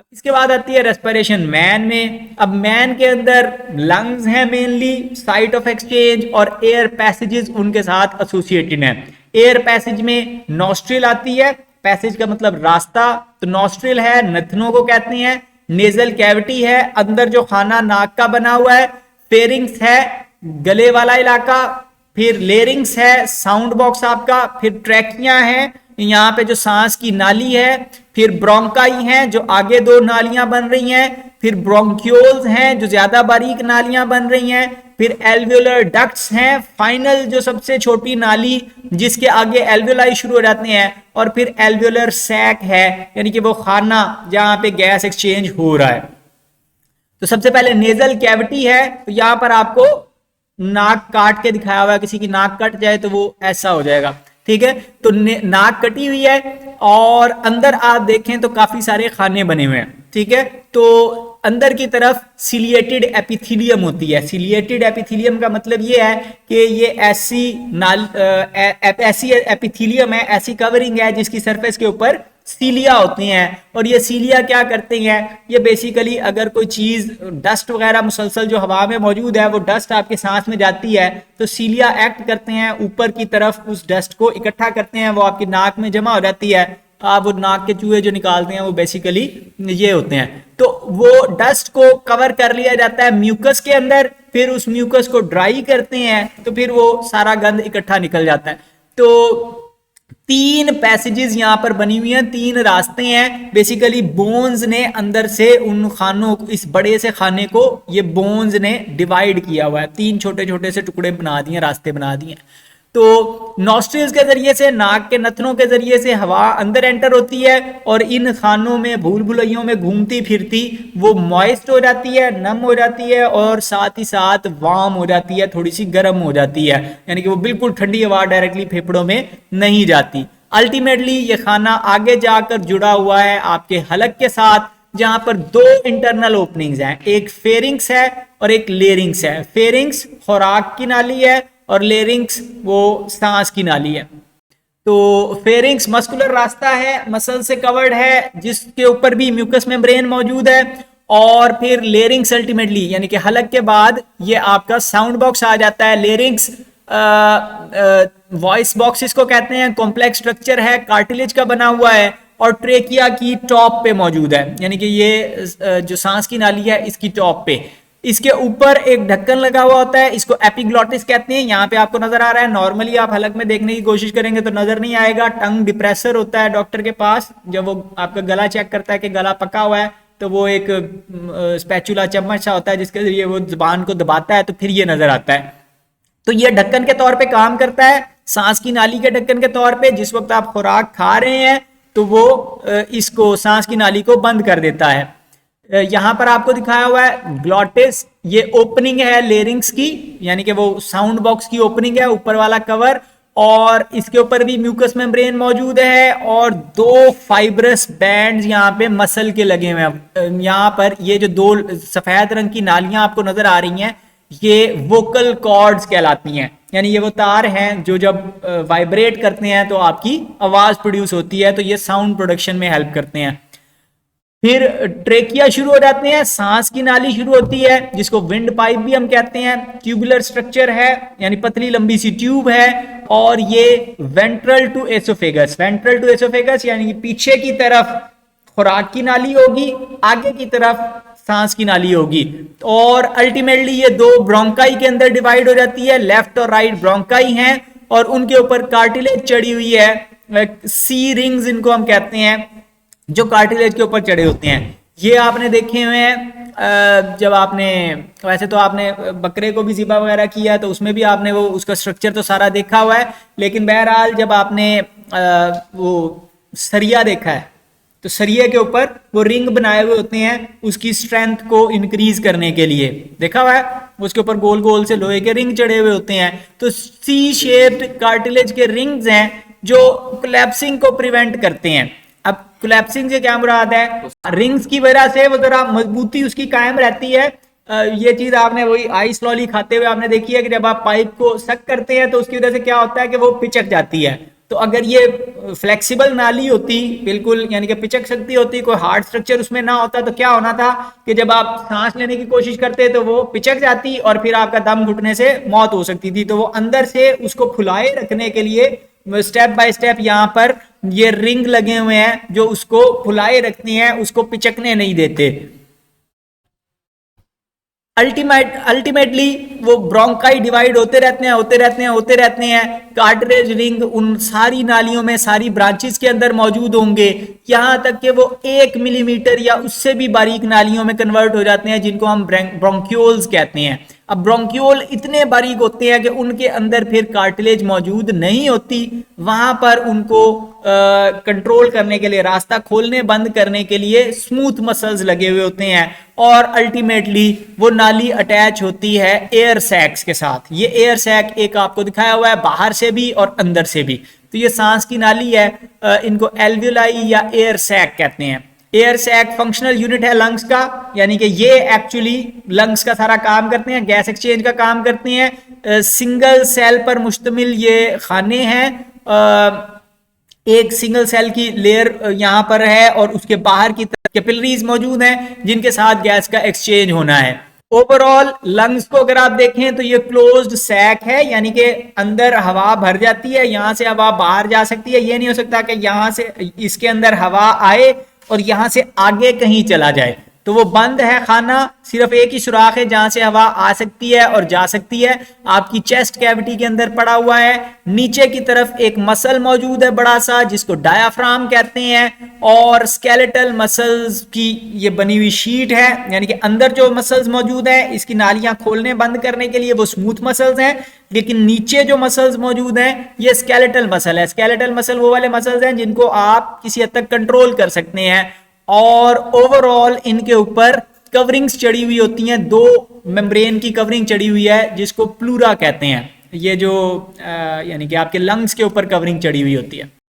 अब इसके बाद आती है रेस्पिरेशन मैन में। अब मैन के अंदर लंग्स हैं मेनली, साइट ऑफ एक्सचेंज और एयर पैसेजेस उनके साथ एसोसिएटेड हैं। एयर पैसेज में नॉस्ट्रिल आती है, पैसेज का मतलब रास्ता, तो नॉस्ट्रिल है, नथनों को कहते हैं। नेजल कैविटी है, अंदर जो खाना नाक का बना हुआ है। फेरिंग्स है, गले वाला इलाका। फिर लेरिंग्स है, साउंड बॉक्स आपका। फिर ट्रैकिया है, यहाँ पे जो सांस की नाली है। फिर ब्रोंकाई हैं, जो आगे दो नालियां बन रही हैं। फिर ब्रोंक्यूल्स हैं, जो ज्यादा बारीक नालियां बन रही हैं। फिर एल्वियोलर डक्ट्स हैं, फाइनल जो सबसे छोटी नाली जिसके आगे एल्वियोलाई शुरू हो जाते हैं। और फिर एल्वियोलर सैक है, यानी कि वो खाना जहां पे गैस एक्सचेंज हो रहा है। तो सबसे पहले नेजल कैविटी है, तो यहां पर आपको नाक काट के दिखाया हुआ है, किसी की नाक कट जाए तो वो ऐसा हो जाएगा, ठीक है। तो नाक कटी हुई है और अंदर आप देखें तो काफी सारे खाने बने हुए हैं, ठीक है। तो अंदर की तरफ सिलिएटेड एपिथेलियम होती है। सिलिएटेड एपिथेलियम का मतलब ये है कि ये ऐसी एपिथेलियम है, ऐसी कवरिंग है जिसकी सरफेस के ऊपर सीलिया होती हैं। और ये सीलिया क्या करते हैं, ये बेसिकली अगर कोई चीज डस्ट वगैरह मुसलसल जो हवा में मौजूद है, वो डस्ट आपके सांस में जाती है, तो सीलिया एक्ट करते हैं, ऊपर की तरफ उस डस्ट को इकट्ठा करते हैं, वो आपकी नाक में जमा हो जाती है। आप वो नाक के चूहे जो निकालते हैं वो बेसिकली ये होते हैं। तो वो डस्ट को कवर कर लिया जाता है म्यूकस के अंदर, फिर उस म्यूकस को ड्राई करते हैं, तो फिर वो सारा गंद इकट्ठा निकल जाता है। तो 3 पैसेजेस यहां पर बनी हुई हैं, 3 रास्ते हैं। बेसिकली बोन्स ने अंदर से उन खानों को, इस बड़े से खाने को ये बोन्स ने डिवाइड किया हुआ है, 3 छोटे छोटे से टुकड़े बना दिए, रास्ते बना दिए। तो नॉस्ट्रिल्स के जरिए से, नाक के नथनों के जरिए से हवा अंदर एंटर होती है और इन खानों में, भूल भुलैयों में घूमती फिरती वो मॉइस्ट हो जाती है, नम हो जाती है और साथ ही साथ वार्म हो जाती है, थोड़ी सी गर्म हो जाती है, यानी कि वो बिल्कुल ठंडी हवा डायरेक्टली फेफड़ों में नहीं जाती। अल्टीमेटली ये खाना आगे जाकर जुड़ा हुआ है आपके हलक के साथ, जहां पर 2 इंटरनल ओपनिंग्स हैं, एक फेरिंग्स है और एक लेरिंग्स है। फेरिंग्स खुराक की नाली है और लेरिंग्स वो सांस की नाली है। तो फेरिंग्स मस्कुलर रास्ता है, मसल से कवर्ड है, जिसके ऊपर भी म्यूकस मेम्ब्रेन मौजूद है। और फिर लेरिंग्स अल्टीमेटली यानी कि हलक के बाद ये आपका साउंड बॉक्स आ जाता है। लेरिंग्स वॉइस बॉक्स इसको कहते हैं, कॉम्प्लेक्स स्ट्रक्चर है, कार्टिलेज का बना हुआ है और ट्रेकिया की टॉप पे मौजूद है, यानी कि ये जो सांस की नाली है इसकी टॉप पे। इसके ऊपर एक ढक्कन लगा हुआ होता है, इसको एपिग्लॉटिस कहते हैं। यहाँ पे आपको नजर आ रहा है, नॉर्मली आप हलक में देखने की कोशिश करेंगे तो नजर नहीं आएगा। टंग डिप्रेसर होता है डॉक्टर के पास, जब वो आपका गला चेक करता है कि गला पका हुआ है, तो वो एक स्पैचुला चम्मच सा होता है जिसके जरिए वो जुबान को दबाता है, तो फिर ये नजर आता है। तो ये ढक्कन के तौर पे काम करता है, सांस की नाली के ढक्कन के तौर पे। जिस वक्त आप खुराक खा रहे हैं तो वो इसको, सांस की नाली को बंद कर देता है। यहां पर आपको दिखाया हुआ है ग्लॉटिस, ये ओपनिंग है लेरिंग्स की, यानी कि वो साउंड बॉक्स की ओपनिंग है, ऊपर वाला कवर। और इसके ऊपर भी म्यूकस मेम्ब्रेन मौजूद है और 2 फाइब्रस बैंड्स यहाँ पे मसल के लगे हुए हैं। यहाँ पर ये जो 2 सफेद रंग की नालियां आपको नजर आ रही हैं, ये वोकल कॉर्ड्स कहलाती हैं, यानी ये वो तार हैं जो जब वाइब्रेट करते हैं तो आपकी आवाज प्रोड्यूस होती है, तो ये साउंड प्रोडक्शन में हेल्प करते हैं। फिर ट्रेकिया शुरू हो जाते हैं, सांस की नाली शुरू होती है जिसको विंड पाइप भी हम कहते हैं। ट्यूबुलर स्ट्रक्चर है, यानी पतली लंबी सी ट्यूब है। और ये ventral to oesophagus, ventral to oesophagus यानी कि पीछे की तरफ खुराक की नाली होगी, आगे की तरफ सांस की नाली होगी। और अल्टीमेटली ये 2 ब्रोंकाई के अंदर डिवाइड हो जाती है, लेफ्ट और राइट ब्रोंकाई हैं और उनके ऊपर कार्टिलेज चढ़ी हुई है, सी रिंग्स इनको हम कहते हैं, जो कार्टिलेज के ऊपर चढ़े होते हैं। ये आपने देखे हुए हैं जब आपने, वैसे तो आपने बकरे को भी ज़िबा वगैरह किया तो उसमें भी आपने वो उसका स्ट्रक्चर तो सारा देखा हुआ है, लेकिन बहरहाल जब आपने वो सरिया देखा है तो सरिये के ऊपर वो रिंग बनाए हुए होते हैं उसकी स्ट्रेंथ को इंक्रीज करने के लिए, देखा हुआ है, उसके ऊपर गोल गोल से लोहे के रिंग चढ़े हुए होते हैं। तो सी शेप्ड कार्टिलेज के रिंग्स हैं जो कोलैप्सिंग को प्रिवेंट करते हैं। अब कोलैप्सिंग से क्या मुराद है, रिंग्स की वजह से वो जरा मजबूती उसकी कायम रहती है। ये चीज आपने वही आइस लॉली खाते हुए आपने देखी है कि जब आप पाइप को सक करते हैं तो उसकी वजह से क्या होता है कि वो पिचक जाती है, तो अगर ये फ्लेक्सिबल नाली होती बिल्कुल, यानी कि पिचक सकती होती, कोई हार्ड स्ट्रक्चर उसमें ना होता, तो क्या होना था कि जब आप सांस लेने की कोशिश करते तो वो पिचक जाती और फिर आपका दम घुटने से मौत हो सकती थी। तो वो अंदर से उसको फुलाए रखने के लिए स्टेप बाय स्टेप यहाँ पर ये रिंग लगे हुए हैं जो उसको फुलाए रखती हैं, उसको पिचकने नहीं देते। अल्टीमेटली वो ब्रोंकाई डिवाइड होते रहते हैं, होते रहते हैं। कार्टिलेज रिंग उन सारी नालियों में, सारी ब्रांचेस के अंदर मौजूद होंगे, यहां तक कि वो 1 मिलीमीटर या उससे भी बारीक नालियों में कन्वर्ट हो जाते हैं, जिनको हम ब्रोंक्यूल्स कहते हैं। अब ब्रोंक्यूल इतने बारीक होते हैं कि उनके अंदर फिर कार्टिलेज मौजूद नहीं होती, वहां पर उनको कंट्रोल करने के लिए, रास्ता खोलने बंद करने के लिए स्मूथ मसल्स लगे हुए होते हैं, और अल्टीमेटली वो नाली अटैच होती है एयर सैक्स के साथ। ये एयर सैक एक आपको दिखाया हुआ है, बाहर से भी और अंदर से भी। तो ये सांस की नाली है, इनको एल्वियोलाई या एयर सैक कहते हैं। एयर सैक फंक्शनल यूनिट है लंग्स का, यानी कि ये एक्चुअली लंग्स का सारा काम करते हैं, गैस एक्सचेंज का काम करते हैं। सिंगल सेल पर मुश्तमिल ये खाने हैं, एक सिंगल सेल की लेयर यहाँ पर है और उसके बाहर की तरफ कैपिलरीज मौजूद हैं जिनके साथ गैस का एक्सचेंज होना है। ओवरऑल लंग्स को अगर आप देखें तो ये क्लोज्ड सैक है, यानी कि अंदर हवा भर जाती है, यहां से हवा बाहर जा सकती है। ये नहीं हो सकता कि यहां से इसके अंदर हवा आए और यहां से आगे कहीं चला जाए। तो वो बंद है खाना, सिर्फ एक ही सुराख है जहां से हवा आ सकती है और जा सकती है। आपकी चेस्ट कैविटी के अंदर पड़ा हुआ है। नीचे की तरफ एक मसल मौजूद है बड़ा सा, जिसको डायाफ्राम कहते हैं, और स्केलेटल मसल्स की ये बनी हुई शीट है, यानी कि अंदर जो मसल्स मौजूद है, इसकी नालियां खोलने बंद करने के लिए वो स्मूथ मसल्स हैं, लेकिन नीचे जो मसल्स मौजूद हैं ये स्केलेटल मसल है। स्केलेटल मसल वो वाले मसल्स हैं जिनको आप किसी हद तक कंट्रोल कर सकते हैं, और ओवरऑल इनके ऊपर कवरिंग्स चढ़ी हुई होती हैं, 2 मेम्ब्रेन की कवरिंग चढ़ी हुई है जिसको प्लूरा कहते हैं। ये जो यानी कि आपके लंग्स के ऊपर कवरिंग चढ़ी हुई होती है।